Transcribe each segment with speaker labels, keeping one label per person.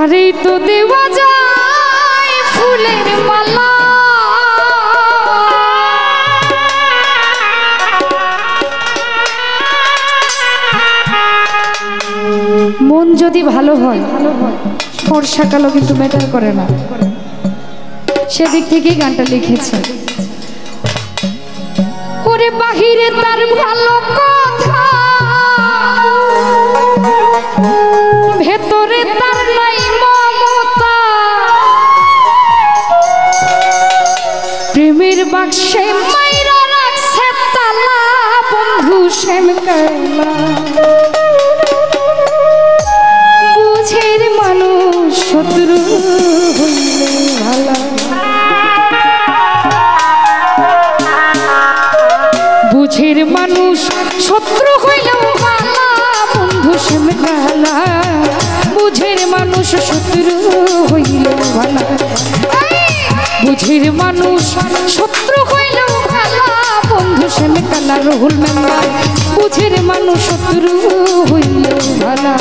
Speaker 1: তারে তো দেওয়া যায় ফুলের মালা, মন যদি ভালো হয় বর্ষাকালও কিন্তু ম্যাটার করে না, সেদিক থেকেই গানটা লিখেছে। ওরে বাহিরে তার ভালো কথা, ভেতরে তার নাই মমতা, প্রেমের বাক্সে মাইরা রাখছে তালা, বন্ধু শ্যাম কালা। বুঝের মানুষ শত্রু হইলে ভালা, বুঝের মানুষ শত্রু হইলেও ভালা, বন্ধু শ্যাম কালা। বুঝের মানুষ শত্রু হইলেও ভালা, বুঝের মানুষ শত্রু হইলেও ভালা, বন্ধু শ্যাম কালা রহুল মেম্বার। বুঝের মানুষ শত্রু হইলেও ভালা।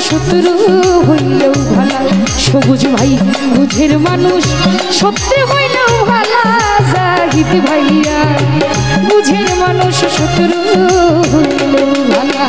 Speaker 1: শত্রু হইলেও ভালা, সবুজ ভাই বুঝের মানুষ শত্রু হইলেও ভালা। জাহিদ ভাইয়া বুঝের মানুষ শত্রু হইলেও ভালা।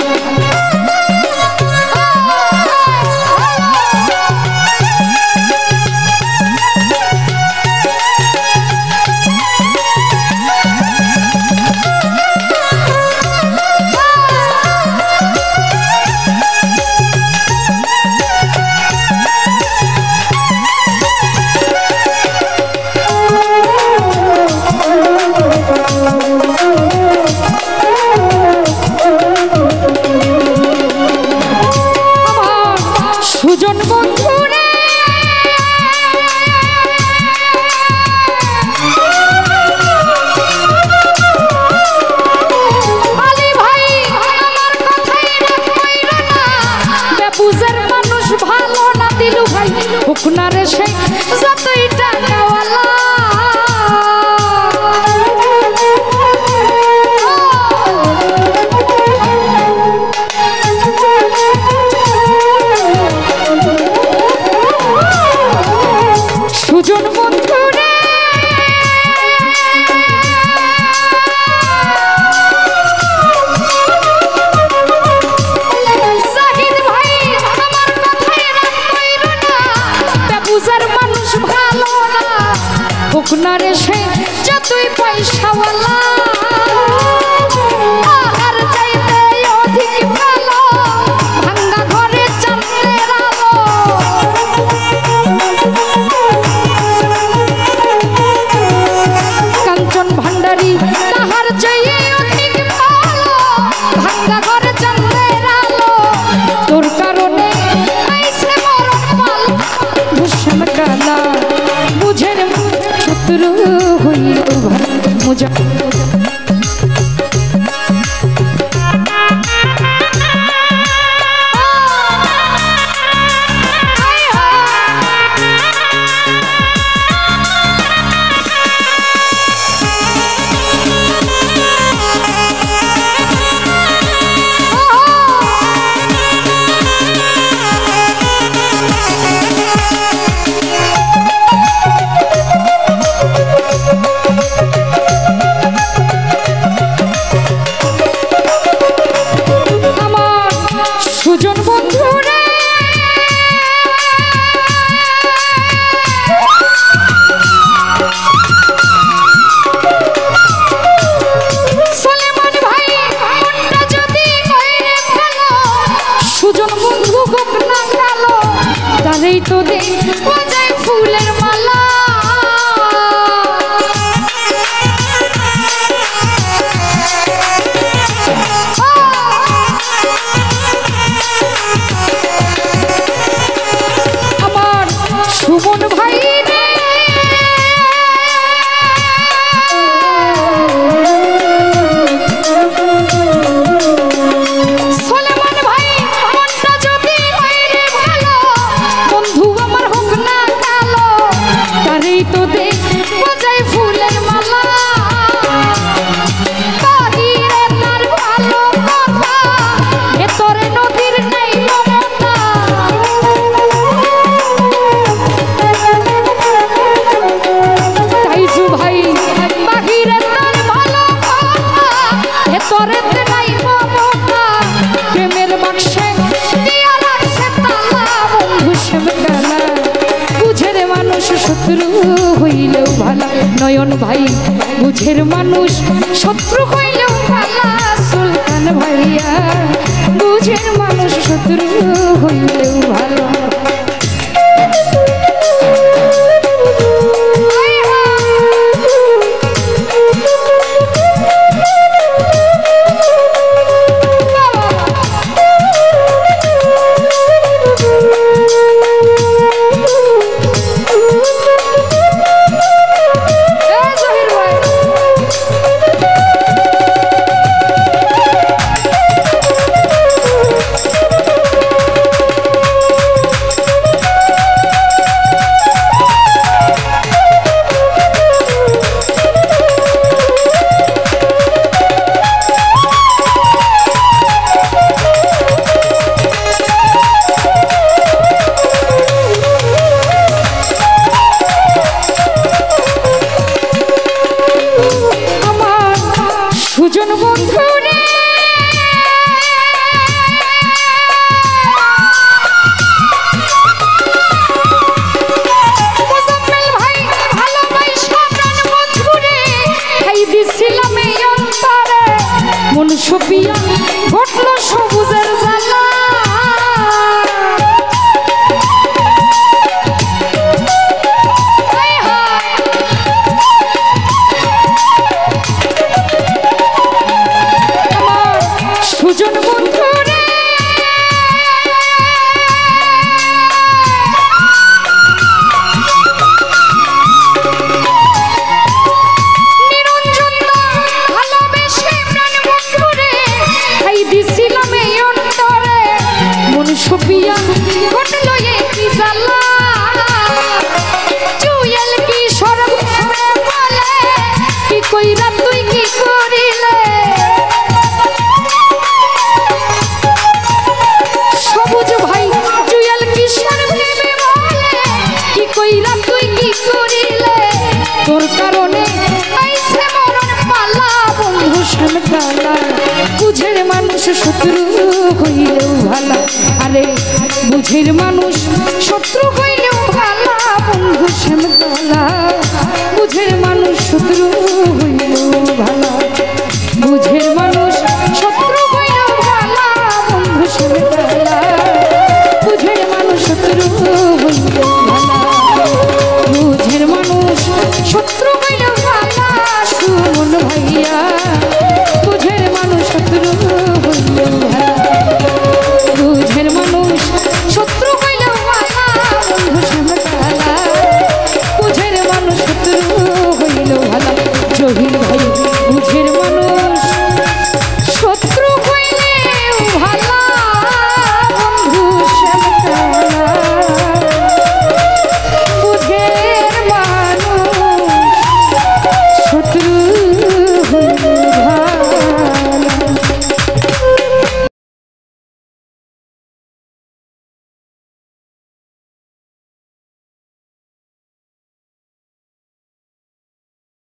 Speaker 1: আপনারে সে যতই টাকাওয়ালা, সুজন বন্ধুরে আপনারে সে যতই পয়সাওয়ালা, আর চাইতে অধিক ভালো ভাঙ্গা ঘরে চাঁদের আলো। কাঞ্চন ভান্ডারী তাহার চাইতে অধিক ভালো ভাঙ্গা ঘরে চাঁদের আলো। তোর কারণে আইছে মরণ পাল, ভূষণ কালা বুঝের শত্রু নয়ন ভাই বুঝের মানুষ শত্রু হইলেও ভালা সুলতান ভাইয়া বুঝের মানুষ শত্রু হইলেও ভালো সুপিয়া ঘটল সবুজের জ্বালা আমার সুজন বন্ধু রে সুপিয়া ঘটল একটি জ্বালা জুয়েল কি সরব বলে কি কইরা তুই কি করিলে সবুজ ভাই জুয়েল কি সরব বলে কি কইরা তুই কি করিলে তোর কারণে আইছে মরণ পালা বন্ধু শানকালা বুঝের মানুষ শত্রু হইলেও ভালা আরে বুঝের মানুষ শত্রু হইলেও ভালা বন্ধু শ্যামকালা বুঝের মানুষ শত্রু